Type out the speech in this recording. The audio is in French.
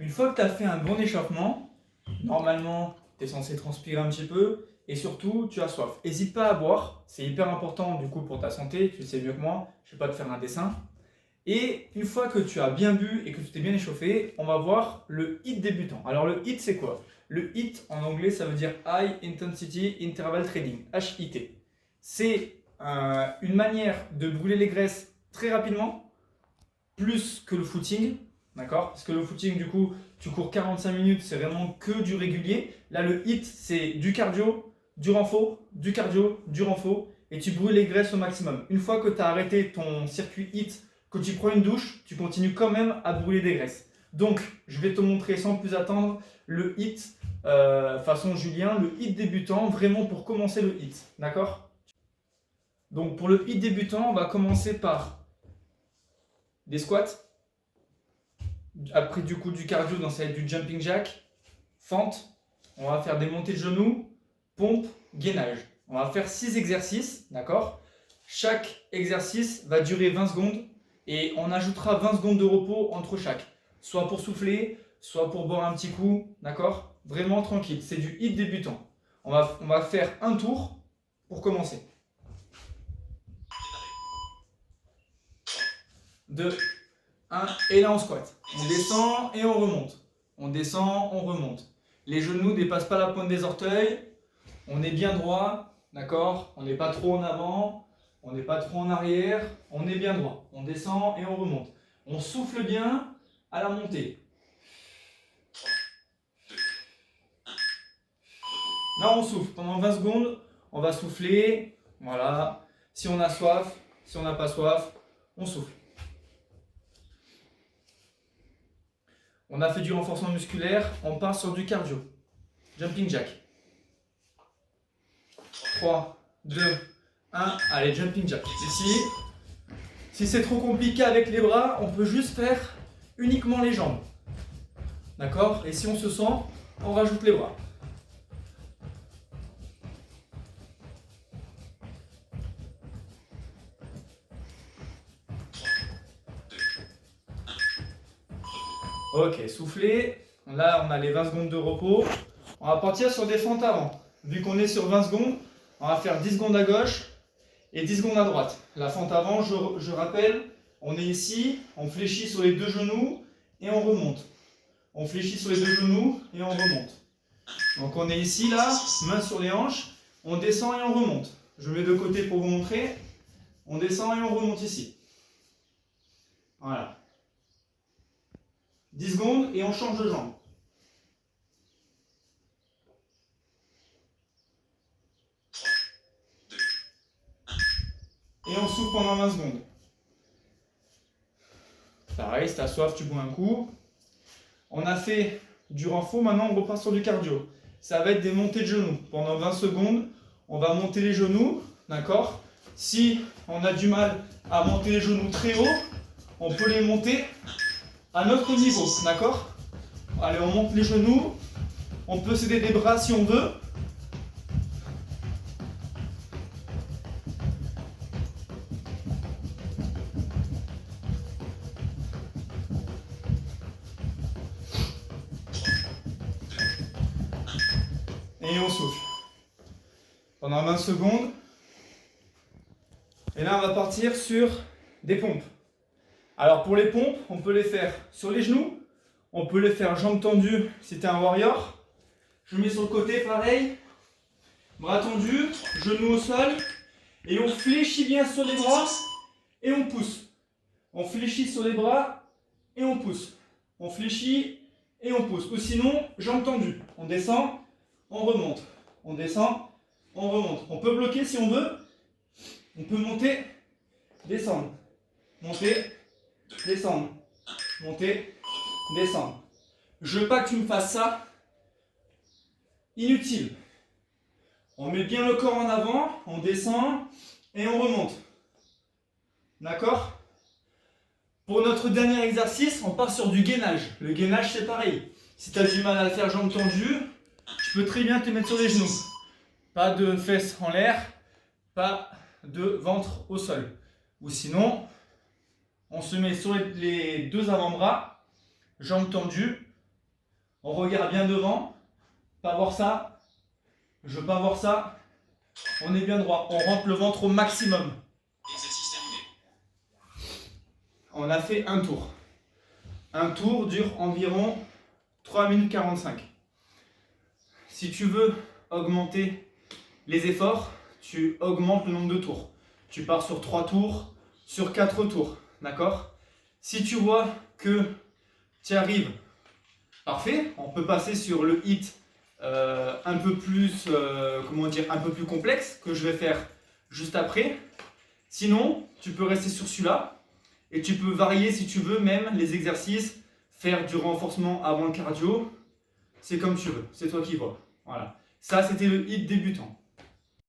Une fois que tu as fait un bon échauffement, normalement, tu es censé transpirer un petit peu et surtout, tu as soif. N'hésite pas à boire, c'est hyper important du coup pour ta santé, tu le sais mieux que moi, je ne vais pas te faire un dessin. Et une fois que tu as bien bu et que tu t'es bien échauffé, on va voir le HIIT débutant. Alors le HIIT c'est quoi? Le HIIT en anglais ça veut dire High Intensity Interval Training, HIT. C'est une manière de brûler les graisses très rapidement, plus que le footing, d'accord? Parce que le footing du coup tu cours 45 minutes, c'est vraiment que du régulier. Là le HIIT c'est du cardio, du renfort, du cardio, du renfort et tu brûles les graisses au maximum. Une fois que tu as arrêté ton circuit HIIT, que tu prends une douche, tu continues quand même à brûler des graisses. Donc, je vais te montrer sans plus attendre le HIIT façon Julien, le HIIT débutant, vraiment pour commencer le HIIT. D'accord? Donc, pour le HIIT débutant, on va commencer par des squats. Après, du coup, du cardio, donc ça va être du jumping jack, fente. On va faire des montées de genoux, pompe, gainage. On va faire 6 exercices, d'accord? Chaque exercice va durer 20 secondes. Et on ajoutera 20 secondes de repos entre chaque. Soit pour souffler, soit pour boire un petit coup, d'accord? Vraiment tranquille, c'est du HIIT débutant. On va faire un tour pour commencer. 2, 1, et là on squatte. On descend et on remonte. On descend, on remonte. Les genoux ne dépassent pas la pointe des orteils. On est bien droit, d'accord? On n'est pas trop en avant. On n'est pas trop en arrière, on est bien droit. On descend et on remonte. On souffle bien à la montée. Là, on souffle. Pendant 20 secondes, on va souffler. Voilà. Si on a soif, si on n'a pas soif, on souffle. On a fait du renforcement musculaire, on part sur du cardio. Jumping jack. 3, 2, 1, allez, jumping jack. Ici, si c'est trop compliqué avec les bras, on peut juste faire uniquement les jambes. D'accord? Et si on se sent, on rajoute les bras. Ok, soufflez. Là, on a les 20 secondes de repos. On va partir sur des fentes avant. Vu qu'on est sur 20 secondes, on va faire 10 secondes à gauche et 10 secondes à droite. La fente avant, je rappelle, on est ici, on fléchit sur les deux genoux et on remonte. On fléchit sur les deux genoux et on remonte. Donc on est ici, là, main sur les hanches, on descend et on remonte. Je mets de côté pour vous montrer. On descend et on remonte ici. Voilà. 10 secondes et on change de jambe. Et on souffle pendant 20 secondes. Pareil, si tu as soif, tu bois un coup. On a fait du renfort, maintenant on repart sur du cardio. Ça va être des montées de genoux. Pendant 20 secondes, on va monter les genoux, d'accord? Si on a du mal à monter les genoux très haut, on peut les monter à notre niveau, d'accord? Allez, on monte les genoux. On peut s'aider des bras si on veut. Et on souffle. Pendant 20 secondes. Et là, on va partir sur des pompes. Alors pour les pompes, on peut les faire sur les genoux. On peut les faire jambes tendues si tu es un warrior. Je mets sur le côté, pareil. Bras tendus, genoux au sol. Et on fléchit bien sur les bras et on pousse. On fléchit sur les bras et on pousse. On fléchit et on pousse. Ou sinon, jambes tendues. On descend, on remonte. On descend, on remonte. On peut bloquer si on veut. On peut monter, descendre. Monter, descendre. Monter, descendre. Je veux pas que tu me fasses ça inutile. On met bien le corps en avant, on descend et on remonte. D'accord? Pour notre dernier exercice, on part sur du gainage. Le gainage, c'est pareil. Si tu as du mal à le faire jambes tendues, tu peux très bien te mettre sur les genoux. Pas de fesses en l'air, pas de ventre au sol. Ou sinon, on se met sur les deux avant-bras, jambes tendues, On regarde bien devant. Pas voir ça. Je veux pas voir ça. On est bien droit. On rentre le ventre au maximum. Exercice terminé. On a fait un tour. Un tour dure environ 3 minutes 45. Si tu veux augmenter les efforts, tu augmentes le nombre de tours. Tu pars sur 3 tours, sur 4 tours. D'accord? Si tu vois que tu arrives, parfait, on peut passer sur le hit un peu plus, un peu plus complexe que je vais faire juste après. Sinon, tu peux rester sur celui-là et tu peux varier si tu veux même les exercices, faire du renforcement avant le cardio. C'est comme tu veux, c'est toi qui vois. Voilà. Ça, c'était le hit débutant.